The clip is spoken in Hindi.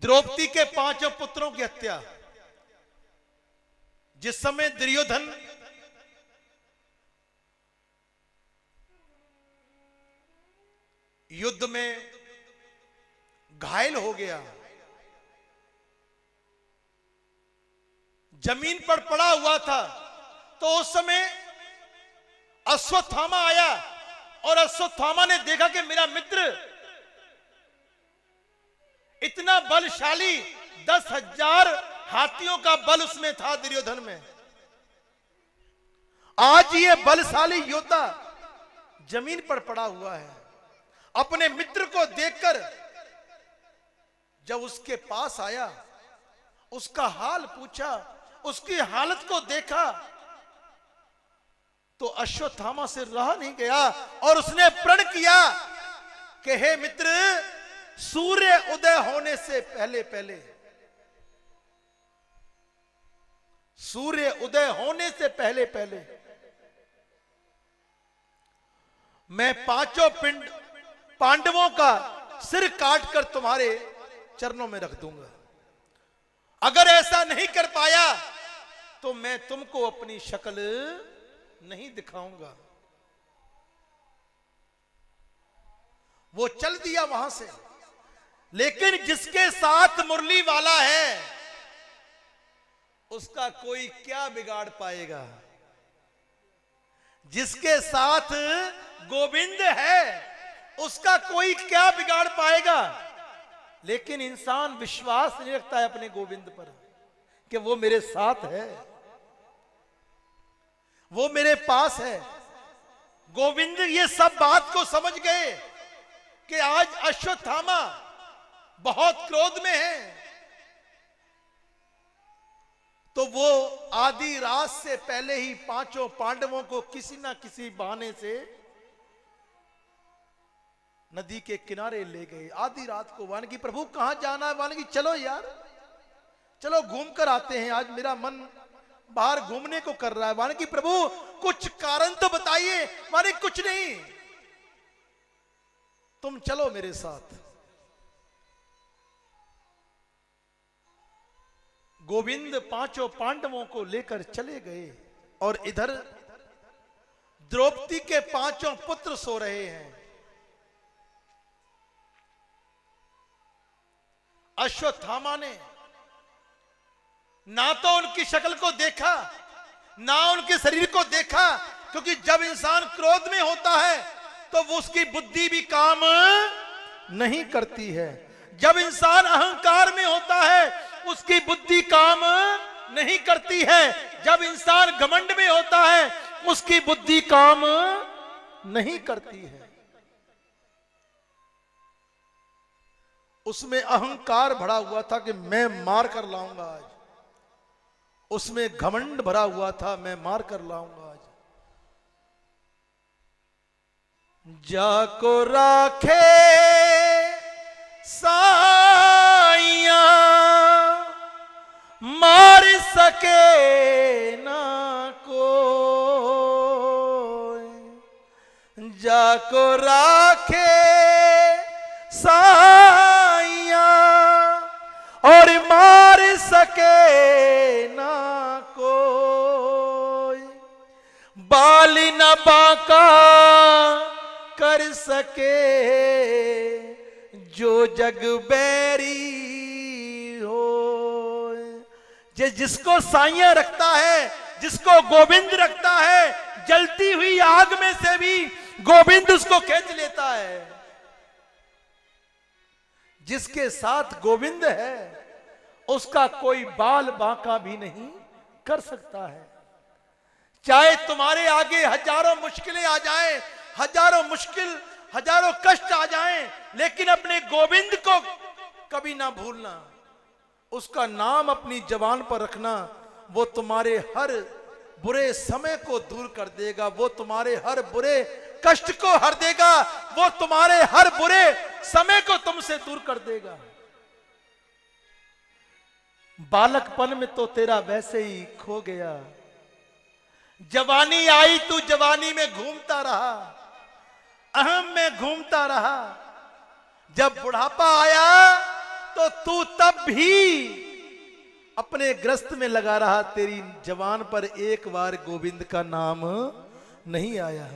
द्रौपदी के 5 पुत्रों की हत्या। जिस समय दुर्योधन युद्ध में घायल हो गया, जमीन पर पड़ा हुआ था, तो उस समय अश्वत्थामा आया और अश्वत्थामा ने देखा कि मेरा मित्र इतना बलशाली, 10,000 हाथियों का बल उसमें था दुर्योधन में। आज ये बलशाली योद्धा जमीन पर पड़ा हुआ है। अपने मित्र को देखकर जब उसके पास आया, उसका हाल पूछा, उसकी हालत को देखा, तो अश्वत्थामा से रहा नहीं गया और उसने प्रण किया कि हे मित्र, सूर्य उदय होने से पहले पहले, सूर्य उदय होने से पहले पहले मैं 5 पांडवों का सिर काटकर तुम्हारे चरणों में रख दूंगा। अगर ऐसा नहीं कर पाया तो मैं तुमको अपनी शक्ल नहीं दिखाऊंगा। वो चल दिया वहां से, लेकिन जिसके साथ मुरली वाला है उसका कोई क्या बिगाड़ पाएगा। जिसके साथ गोविंद है उसका कोई क्या बिगाड़ पाएगा। लेकिन इंसान विश्वास नहीं रखता है अपने गोविंद पर कि वो मेरे साथ है, वो मेरे पास है। गोविंद ये सब बात को समझ गए कि आज अश्वत्थामा बहुत क्रोध में है, तो वो आधी रात से पहले ही 5 पांडवों को किसी ना किसी बहाने से नदी के किनारे ले गए। आधी रात को वानगी, प्रभु कहां जाना है? वानगी चलो यार, चलो घूम कर आते हैं, आज मेरा मन बाहर घूमने को कर रहा है। वानगी प्रभु कुछ कारण तो बताइए। वानगी कुछ नहीं, तुम चलो मेरे साथ। गोविंद 5 पांडवों को लेकर चले गए और इधर द्रौपदी के 5 पुत्र सो रहे हैं। अश्वत्थामा ने ना तो उनकी शक्ल को देखा, ना उनके शरीर को देखा, क्योंकि जब इंसान क्रोध में होता है तो वो उसकी बुद्धि भी काम नहीं करती है। जब इंसान अहंकार में होता है उसकी बुद्धि काम नहीं करती है। जब इंसान घमंड में होता है उसकी बुद्धि काम नहीं करती है। उसमें अहंकार भरा हुआ था कि मैं मार कर लाऊंगा आज, उसमें घमंड भरा हुआ था मैं मार कर लाऊंगा आज। जाको राखे साइया मार सके ना कोई, जाको राखे साइया और मार सके ना कोई, बाल न बांका कर सके जो जग बैरी हो। जिसको साइया रखता है, जिसको गोविंद रखता है, जलती हुई आग में से भी गोविंद उसको खींच लेता है। जिसके साथ गोविंद है उसका कोई बाल बांका भी नहीं कर सकता है। चाहे तुम्हारे आगे हजारों मुश्किलें आ जाएं, हजारों मुश्किल, हजारों कष्ट आ जाएं, लेकिन अपने गोविंद को कभी ना भूलना। उसका नाम अपनी जबान पर रखना। वो तुम्हारे हर बुरे समय को दूर कर देगा, वो तुम्हारे हर बुरे कष्ट को हर देगा, वो तुम्हारे हर बुरे समय को तुमसे दूर कर देगा। बालकपन में तो तेरा वैसे ही खो गया, जवानी आई तू जवानी में घूमता रहा, अहम में घूमता रहा। जब बुढ़ापा आया तो तू तब भी अपने ग्रस्त में लगा रहा, तेरी जवान पर एक बार गोविंद का नाम नहीं आया।